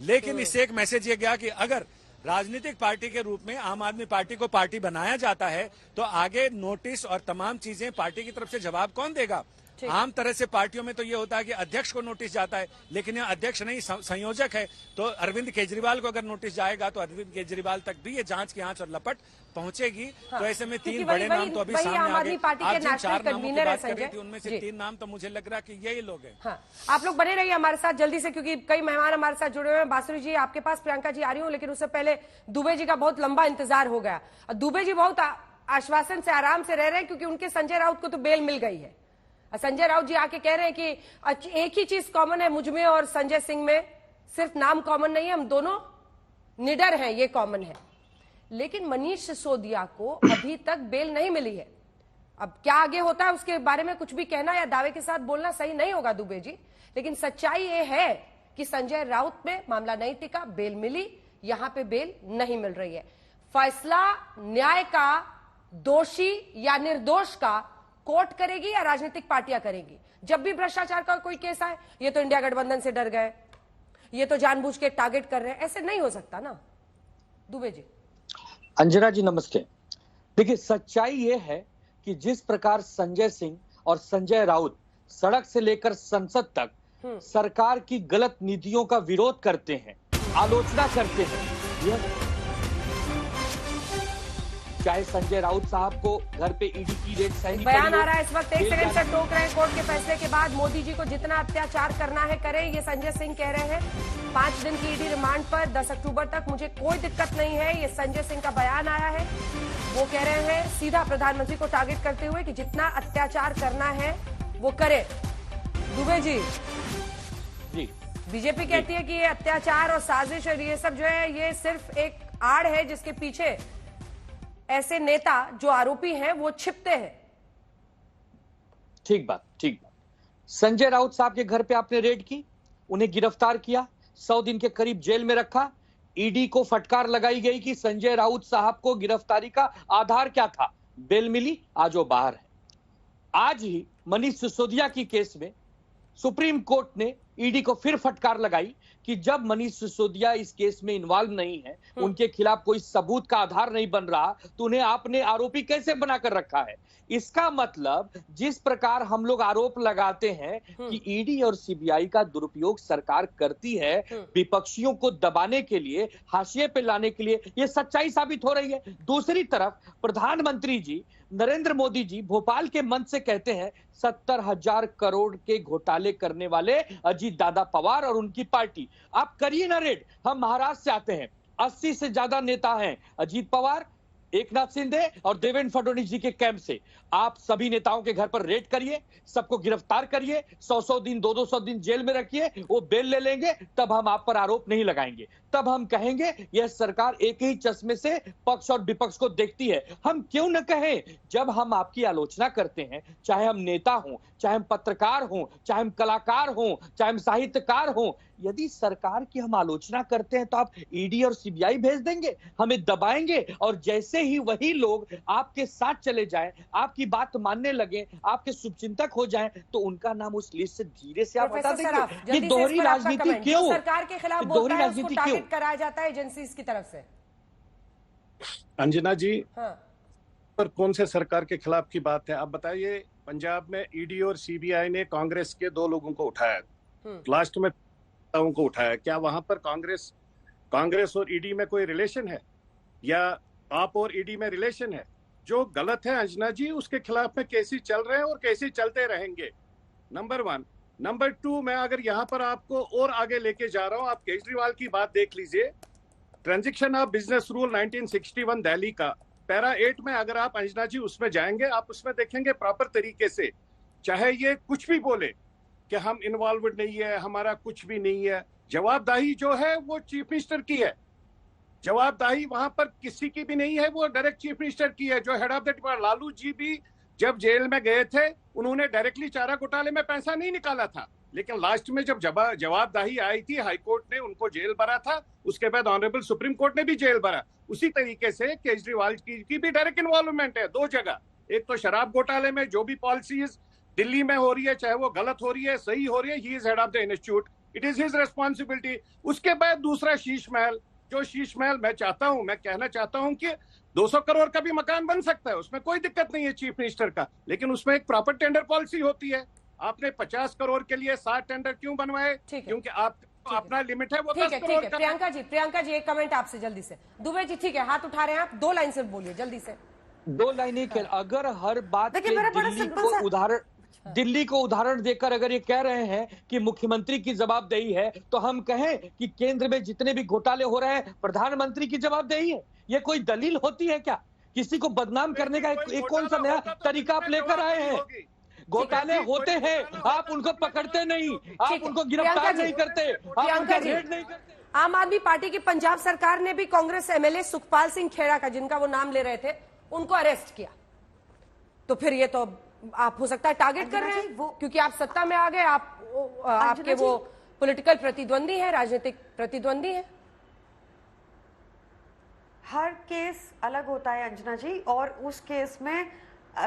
Speaker 19: लेकिन इससे एक मैसेज ये गया कि अगर राजनीतिक पार्टी के रूप में आम आदमी पार्टी को पार्टी बनाया जाता है तो आगे नोटिस और तमाम चीजें पार्टी की तरफ से जवाब कौन देगा। आम तरह से पार्टियों में तो ये होता है कि अध्यक्ष को नोटिस जाता है, लेकिन यह अध्यक्ष नहीं संयोजक है। तो अरविंद केजरीवाल को अगर नोटिस जाएगा तो अरविंद केजरीवाल तक भी ये जांच की आंच और लपट पहुंचेगी। तो ऐसे में तीन बड़े नाम तो अभी सामने आ गए। आज जिन 4 नामों की बात कर रही थी उनमें से 3 नाम तो मुझे लग रहा है कि यही लोग हैं।
Speaker 1: हाँ, आप लोग बने रहिए हमारे साथ जल्दी से, क्योंकि कई मेहमान हमारे साथ जुड़े हुए हैं। बासुरी जी आपके पास, प्रियंका जी आ रही हूँ, लेकिन उससे पहले दुबे जी का बहुत लंबा इंतजार हो गया। दुबे जी बहुत आश्वासन से आराम से रह रहे हैं, क्योंकि उनके संजय राउत को तो बेल मिल गई है। संजय राउत जी आके कह रहे हैं कि एक ही चीज कॉमन है मुझ में और संजय सिंह में, सिर्फ नाम कॉमन नहीं है, हम दोनों निडर हैं, ये कॉमन है। लेकिन मनीष सिसोदिया को अभी तक बेल नहीं मिली है। अब क्या आगे होता है उसके बारे में कुछ भी कहना या दावे के साथ बोलना सही नहीं होगा दुबे जी, लेकिन सच्चाई ये है कि संजय राउत में मामला नहीं टिका, बेल मिली, यहां पे बेल नहीं मिल रही है। फैसला न्याय का, दोषी या निर्दोष का कोर्ट करेगी या राजनीतिक पार्टियां करेगी। जब भी भ्रष्टाचार का कोई केस आए, ये तो इंडिया गठबंधन से डर गए, ये तो जानबूझ के टारगेट कर रहे हैं, ऐसे नहीं हो सकता ना दुबे जी।
Speaker 21: अंजना जी नमस्ते। देखिए, सच्चाई ये है कि जिस प्रकार संजय सिंह और संजय राउत सड़क से लेकर संसद तक सरकार की गलत नीतियों का विरोध करते हैं, आलोचना करते हैं, चाहे संजय राउत साहब को घर पे ईडी की रेड साइन
Speaker 1: बयान आ रहा है इस वक्त, 1 सेकंड से टोक रहे हैं कोर्ट के फैसले के बाद, मोदी जी को जितना अत्याचार करना है करें, ये संजय सिंह कह रहे हैं। 5 दिन की ईडी रिमांड पर 10 अक्टूबर तक मुझे कोई दिक्कत नहीं है, ये संजय सिंह का बयान आया है। वो कह रहे हैं सीधा प्रधानमंत्री को टारगेट करते हुए कि जितना अत्याचार करना है वो करे। दुबे जी बीजेपी कहती है कि ये अत्याचार और साजिश और ये सब जो है ये सिर्फ एक आड़ है जिसके पीछे ऐसे नेता जो आरोपी हैं वो छिपते हैं।
Speaker 21: ठीक बात। संजय राउत साहब के घर पे आपने रेड की, उन्हें गिरफ्तार किया, 100 दिन के करीब जेल में रखा। ईडी को फटकार लगाई गई कि संजय राउत साहब को गिरफ्तारी का आधार क्या था, बेल मिली, आज वो बाहर है। आज ही मनीष सिसोदिया की केस में सुप्रीम कोर्ट ने ईडी को फिर फटकार लगाई कि जब मनीष सिसोदिया इस केस में इन्वॉल्व नहीं है, उनके खिलाफ कोई सबूत का आधार नहीं बन रहा, तो उन्हें आपने आरोपी कैसे बनाकर रखा है। इसका मतलब जिस प्रकार हम लोग आरोप लगाते हैं कि ईडी और सीबीआई का दुरुपयोग सरकार करती है विपक्षियों को दबाने के लिए, हाशिए पे लाने के लिए, ये सच्चाई साबित हो रही है। दूसरी तरफ प्रधानमंत्री जी नरेंद्र मोदी जी भोपाल के मंच से कहते हैं 70,000 करोड़ के घोटाले करने वाले अजीत दादा पवार और उनकी पार्टी, आप करिए ना रेड। हम महाराष्ट्र से आते हैं, 80 से ज्यादा नेता हैं, अजीत पवार, एकनाथ शिंदे और देवेंद्र फडणवीस जी के कैंप से। आप सभी नेताओं के घर पर रेड करिए, सबको गिरफ्तार करिए, 100 दिन 200 दिन जेल में रखिए, वो बेल ले लेंगे, तब हम आप पर आरोप नहीं लगाएंगे। तब हम कहेंगे यह सरकार एक ही चश्मे से पक्ष और विपक्ष को देखती है। हम क्यों न कहें, जब हम आपकी आलोचना करते हैं, चाहे हम नेता हों, चाहे हम पत्रकार हों, चाहे हम कलाकार हों, चाहे हम साहित्यकार हों, यदि सरकार की हम आलोचना करते हैं तो आप ईडी और सीबीआई भेज देंगे, हमें दबाएंगे, और जैसे ही वही लोग आपके साथ चले जाएं, आपकी बात मानने लगे, आपके शुभचिंतक हो जाएं, तो उनका नाम उस लिस्ट से धीरे से आप हटा देंगे। ये दोहरी राजनीति क्यों?
Speaker 1: सरकार के खिलाफ बोलता है उसको टारगेट कराया जाता है एजेंसीज की तरफ से।
Speaker 22: अंजना जी, पर कौन से सरकार के खिलाफ की बात है आप बताइए। पंजाब में ईडी और सीबीआई ने कांग्रेस के 2 लोगों को उठाया, लास्ट में को उठाया। क्या वहां पर कांग्रेस और ईडी में कोई रिलेशन है, या आप और ईडी में रिलेशन है? जो गलत है अंजना जी, उसके खिलाफ में केसेस चल रहे हैं और केसेस चलते रहेंगे। नंबर 1। नंबर 2, मैं अगर यहाँ पर आपको और आगे लेके जा रहा हूँ, आप केजरीवाल की बात देख लीजिए। Transaction of business rule 1961 Delhi का पैरा 8 में अगर आप अंजना जी उसमें जाएंगे, आप उसमें देखेंगे प्रॉपर तरीके से, चाहे ये कुछ भी बोले कि हम इन्वॉल्वड नहीं है, हमारा कुछ भी नहीं है, जवाबदाही जो है वो चीफ मिनिस्टर की है। जवाबदाही वहां पर किसी की भी नहीं है, वो डायरेक्ट चीफ मिनिस्टर की है। जो head of the department Lalu ji भी जब जेल में गए थे, उन्होंने डायरेक्टली चारा घोटाले में पैसा नहीं निकाला था, लेकिन लास्ट में जब जवाबदाही आई थी, हाई कोर्ट ने उनको जेल भरा था, उसके बाद ऑनरेबल सुप्रीम कोर्ट ने भी जेल भरा। उसी तरीके से केजरीवाल की भी डायरेक्ट इन्वॉल्वमेंट है 2 जगह। एक तो शराब घोटाले में जो भी पॉलिसीज दिल्ली में हो रही है, चाहे वो गलत हो रही है, सही हो रही है, he is head of the institute, it is his responsibility. उसके बाद दूसरा शीश महल, जो शीश महल मैं कहना चाहता हूं कि 200 करोड़ का भी मकान बन सकता है, उसमें कोई दिक्कत नहीं है चीफ मिनिस्टर का, लेकिन उसमें एक प्रॉपर टेंडर पॉलिसी होती है। आपने 50 करोड़ के लिए 60 टेंडर क्यों बनवाए? क्योंकि आप अपना लिमिट है वो 10 करोड़ का।
Speaker 1: प्रियंका जी एक कमेंट आपसे जल्दी से। दुबे जी ठीक है, हाथ उठा रहे हैं आप, 2 लाइन से बोलिए जल्दी से।
Speaker 21: 2 लाइनें। अगर हर बात दिल्ली को उदाहरण देकर अगर ये कह रहे हैं कि मुख्यमंत्री की जवाबदेही है, तो हम कहें कि केंद्र में जितने भी घोटाले हो रहे हैं प्रधानमंत्री की जवाबदेही है। ये कोई दलील होती है क्या? किसी को बदनाम करने का एक कौन सा नया तरीका आप लेकर आए हैं? घोटाले होते हैं, आप उनको पकड़ते नहीं, आप उनको गिरफ्तार नहीं करते, आप उनका रेड नहीं करते।
Speaker 1: आम आदमी पार्टी की पंजाब सरकार ने भी कांग्रेस एमएलए सुखपाल सिंह खेड़ा का, जिनका वो नाम ले रहे थे, उनको अरेस्ट किया। तो फिर ये तो आप हो सकता है टारगेट कर रहे हैं, क्योंकि आप सत्ता में आ गए, आपके वो पॉलिटिकल प्रतिद्वंदी है, राजनीतिक प्रतिद्वंदी है।
Speaker 17: हर केस अलग होता है अंजना जी, और उस केस में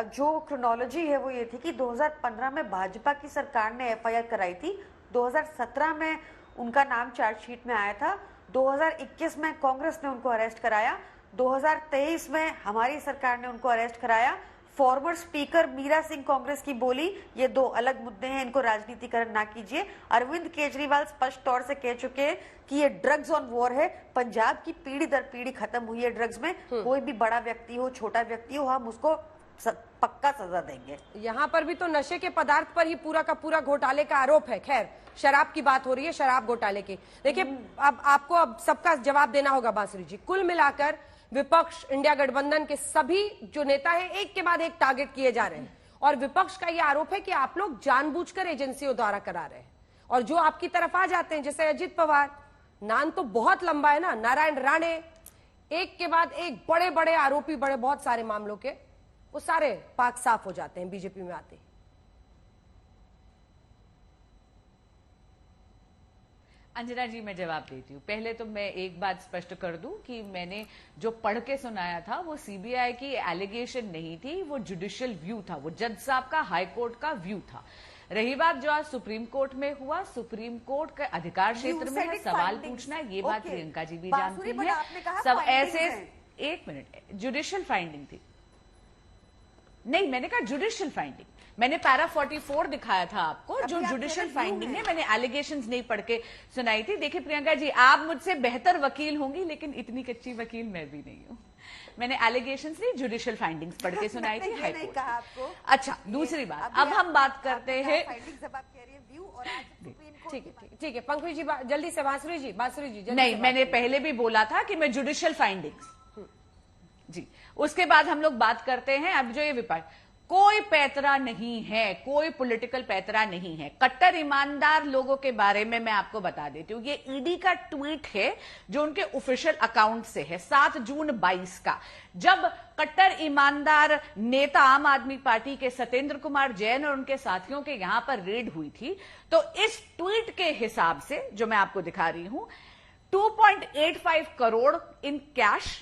Speaker 17: जो क्रोनोलॉजी है वो ये थी कि 2015 में भाजपा की सरकार ने एफआईआर कराई थी, 2017 में उनका नाम चार्जशीट में आया था, 2021 में कांग्रेस ने उनको अरेस्ट कराया, 2023 में हमारी सरकार ने उनको अरेस्ट कराया। फॉर्मर स्पीकर मीरा सिंह कांग्रेस की बोली, ये 2 अलग मुद्दे हैं, इनको राजनीतिकरण ना कीजिए। अरविंद केजरीवाल स्पष्ट तौर से कह चुके हैं कि ये ड्रग्स ऑन वॉर है, पंजाब की पीढ़ी दर पीढ़ी खत्म हुई है ड्रग्स में। कोई भी बड़ा व्यक्ति हो, छोटा व्यक्ति हो, हम उसको पक्का सजा देंगे।
Speaker 1: यहाँ पर भी तो नशे के पदार्थ पर ही पूरा का पूरा घोटाले का आरोप है। खैर, शराब की बात हो रही है, शराब घोटाले की। देखिए, अब आपको सबका जवाब देना होगा बांसुरी जी। कुल मिलाकर विपक्ष, इंडिया गठबंधन के सभी जो नेता हैं, एक के बाद एक टारगेट किए जा रहे हैं, और विपक्ष का यह आरोप है कि आप लोग जानबूझकर एजेंसियों द्वारा करा रहे हैं, और जो आपकी तरफ आ जाते हैं, जैसे अजित पवार, नाम तो बहुत लंबा है ना, नारायण राणे, एक के बाद एक बड़े बड़े आरोपी, बड़े बहुत सारे मामलों के, वो सारे पाक साफ हो जाते हैं बीजेपी में आते।
Speaker 16: अंजना जी मैं जवाब देती हूँ। पहले तो मैं एक बात स्पष्ट कर दूं कि मैंने जो पढ़ के सुनाया था वो सीबीआई की एलिगेशन नहीं थी, वो जुडिशियल व्यू था, वो जज साहब का हाई कोर्ट का व्यू था। रही बात जो आज सुप्रीम कोर्ट में हुआ, सुप्रीम कोर्ट के अधिकार क्षेत्र में है, सवाल पूछना, ये बात प्रियंका जी भी जानती है। सब ऐसे, एक मिनट, जुडिशियल फाइंडिंग थी, नहीं मैंने कहा जुडिशियल फाइंडिंग, मैंने पैरा 44 दिखाया था आपको, जो जुडिशियल फाइंडिंग है, मैंने एलिगेशंस नहीं पढ़ के सुनाई थी। देखिए प्रियंका जी, आप मुझसे बेहतर वकील होंगी, लेकिन इतनी कच्ची वकील मैं भी नहीं हूं। मैंने एलिगेशंस नहीं, जुडिशियल फाइंडिंग्स पढ़ के सुनाई थी हाई कोर्ट। अच्छा, दूसरी बात, अब हम बात करते हैं,
Speaker 1: ठीक है पंकज जी, जल्दी से बांसुरी जी
Speaker 16: नहीं, मैंने पहले भी बोला था कि मैं जुडिशियल फाइंडिंग्स जी, उसके बाद हम लोग बात करते हैं। अब जो ये विपक्ष, कोई पैतरा नहीं है, कोई पॉलिटिकल पैतरा नहीं है। कट्टर ईमानदार लोगों के बारे में मैं आपको बता देती हूँ। ये ईडी का ट्वीट है जो उनके ऑफिशियल अकाउंट से है, 7 जून 22 का, जब कट्टर ईमानदार नेता आम आदमी पार्टी के सत्येंद्र कुमार जैन और उनके साथियों के यहां पर रेड हुई थी। तो इस ट्वीट के हिसाब से जो मैं आपको दिखा रही हूं, 2.85 crore in cash,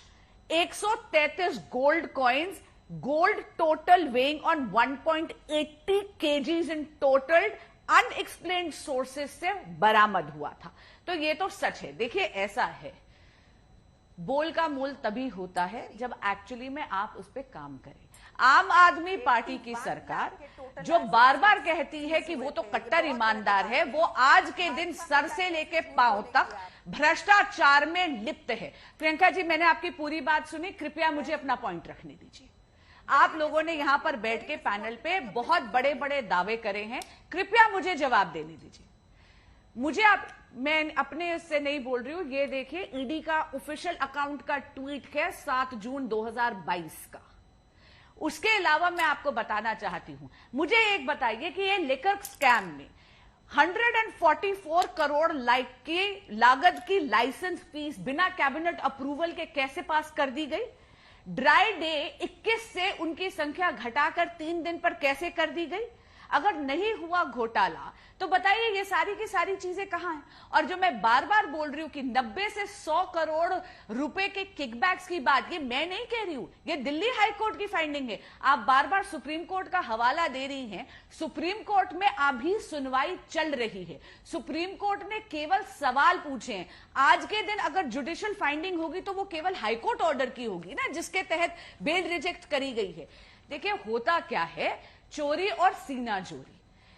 Speaker 16: 133 gold coins, gold total weighing on 1.80 kgs in total unexplained sources से बरामद हुआ था। तो ये तो सच है। देखिए ऐसा है, बोल का मोल तभी होता है जब एक्चुअली में आप उस पर काम करें। आम आदमी पार्टी की सरकार जो बार बार कहती है कि वो तो कट्टर ईमानदार है, वो आज के दिन सर से लेके पांव तक भ्रष्टाचार में लिप्त है। प्रियंका जी, मैंने आपकी पूरी बात सुनी, कृपया मुझे अपना पॉइंट रखने दीजिए। आप लोगों ने यहां पर बैठ के पैनल पे बहुत बड़े बड़े दावे करे हैं, कृपया मुझे जवाब देने दीजिए। मैं अपने से नहीं बोल रही हूं, ये देखिए ईडी का ऑफिशियल अकाउंट का ट्वीट है 7 जून 2022 का। उसके अलावा मैं आपको बताना चाहती हूं, मुझे एक बताइए कि ये लिकर स्कैम में 144 करोड़ की लागत की लाइसेंस फीस बिना कैबिनेट अप्रूवल के कैसे पास कर दी गई? ड्राई डे 21 से उनकी संख्या घटाकर 3 दिन पर कैसे कर दी गई? अगर नहीं हुआ घोटाला तो बताइए ये सारी की सारी चीजें कहां हैं? और जो मैं बार बार बोल रही हूं कि 90 से 100 करोड़ रुपए के किकबैक्स की बात, ये मैं नहीं कह रही हूं, ये दिल्ली हाई कोर्ट की फाइंडिंग है। आप बार बार सुप्रीम कोर्ट का हवाला दे रही हैं। सुप्रीम कोर्ट में अभी सुनवाई चल रही है। सुप्रीम कोर्ट ने केवल सवाल पूछे हैं। आज के दिन अगर जुडिशियल फाइंडिंग होगी तो वो केवल हाईकोर्ट ऑर्डर की होगी ना, जिसके तहत बेल रिजेक्ट करी गई है। देखिए होता क्या है, चोरी और सीना जोरी।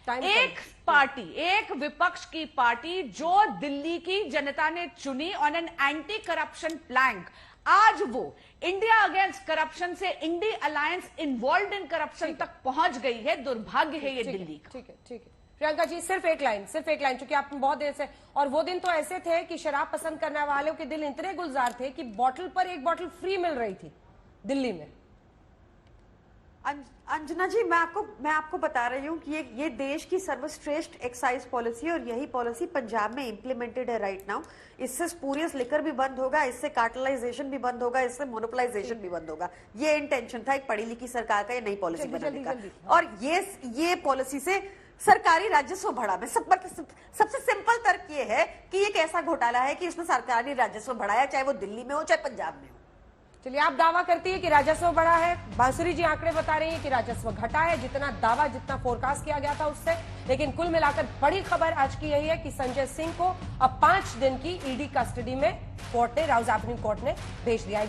Speaker 16: एक पार्टी, एक विपक्ष की पार्टी जो दिल्ली की जनता ने चुनी on an anti corruption plank, आज वो इंडिया अगेंस्ट करप्शन से INDI alliance involve in corruption तक पहुंच गई है। दुर्भाग्य है ये दिल्ली का।
Speaker 1: ठीक है प्रियंका जी, सिर्फ एक लाइन, क्योंकि आप बहुत देर से, और वो दिन तो ऐसे थे कि शराब पसंद करने वालों के दिल इतने गुलजार थे कि बॉटल पर एक बॉटल फ्री मिल रही थी दिल्ली में।
Speaker 17: अंजना जी, मैं आपको बता रही हूँ कि ये देश की सर्वश्रेष्ठ एक्साइज पॉलिसी है और यही पॉलिसी पंजाब में इंप्लीमेंटेड है राइट नाउ। इससे स्पूरियस लिकर भी बंद होगा, इससे कार्टेलाइजेशन भी बंद होगा, इससे मोनोपोलाइजेशन भी बंद होगा। ये इंटेंशन था एक पढ़ी लिखी सरकार का ये नई पॉलिसी बनाने का। और ये पॉलिसी से सरकारी राजस्व बढ़ा। मैं सबसे सिंपल तर्क ये है कि ये कैसा घोटाला है कि इसमें सरकारी राजस्व बढ़ाया, चाहे वो दिल्ली में हो चाहे पंजाब में हो।
Speaker 1: चलिए, आप दावा करती है कि राजस्व बढ़ा है, बांसुरी जी आंकड़े बता रही है कि राजस्व घटा है, जितना फोरकास्ट किया गया था उससे। लेकिन कुल मिलाकर बड़ी खबर आज की यही है कि संजय सिंह को अब 5 दिन की ईडी कस्टडी में कोर्ट ने, राउज एवेन्यू कोर्ट ने भेज दिया।